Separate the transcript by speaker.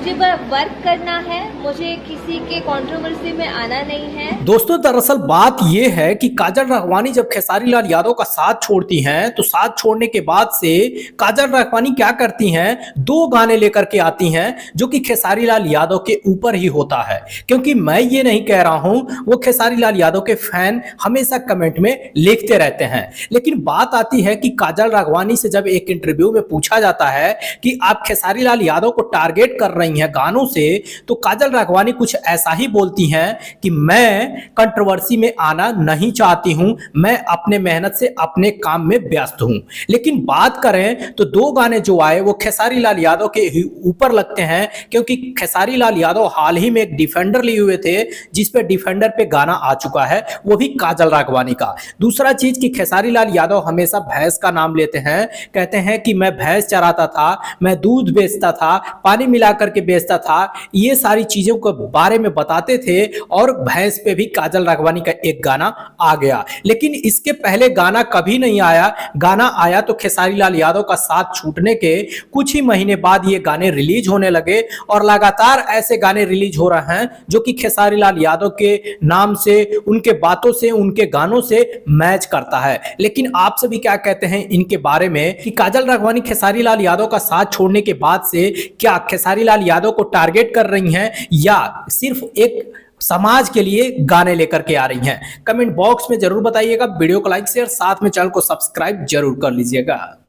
Speaker 1: मुझे वर्क करना है, मुझे किसी के कंट्रोवर्सी में आना नहीं है।
Speaker 2: दोस्तों दरअसल बात यह है कि काजल राघवानी जब खेसारी लाल यादव का साथ छोड़ती हैं तो साथ छोड़ने के बाद से काजल राघवानी क्या करती हैं, दो गाने लेकर के आती हैं जो कि खेसारी लाल यादव के ऊपर ही होता है। क्योंकि मैं ये नहीं कह रहा हूं, वो खेसारी लाल यादव के फैन हमेशा कमेंट में लिखते रहते हैं। लेकिन बात आती है कि काजल राघवानी से जब एक इंटरव्यू में पूछा जाता है कि आप खेसारी लाल यादव को टारगेट कर रही हैं गानों से, तो काजल राघवानी कुछ ऐसा ही बोलती हैं कि मैं कंट्रोवर्सी में आना नहीं चाहती हूं, मैं अपने मेहनत से अपने काम में व्यस्त हूं। लेकिन बात करें तो दो गाने जो आए वो खेसारी लाल यादव के ऊपर लगते हैं, क्योंकि खेसारी लाल यादव हाल ही में एक डिफेंडर लिए हुए थे जिस पे डिफेंडर पे गाना आ चुका है, वो भी काजल राघवानी का। दूसरा चीज कि खेसारी लाल यादव हमेशा भैंस का नाम लेते हैं, कहते हैं कि मैं भैंस चराता था, मैं दूध बेचता था, पानी मिला करके बेचता था, ये सारी चीजों के बारे में बताते थे। और भैंस पे भी काजल राघवानी का एक गाना आ गया। लेकिन इसके पहले गाना कभी नहीं आया। गाना आया तो खेसारी लाल यादव का साथ छूटने के कुछ ही महीने बाद ये गाने रिलीज होने लगे और लगातार ऐसे गाने रिलीज हो रहे हैं जो कि खेसारी लाल यादव के नाम से, उनके बातों से, उनके गानों से मैच करता है। लेकिन आप सभी क्या कहते हैं इनके बारे में कि काजल राघवानी खेसारी लाल यादव का साथ छोड़ने के बाद से क्या खेसारी लाल यादव को टारगेट कर रही हैं या सिर्फ एक समाज के लिए गाने लेकर के आ रही हैं? कमेंट बॉक्स में जरूर बताइएगा। वीडियो को लाइक शेयर साथ में चैनल को सब्सक्राइब जरूर कर लीजिएगा।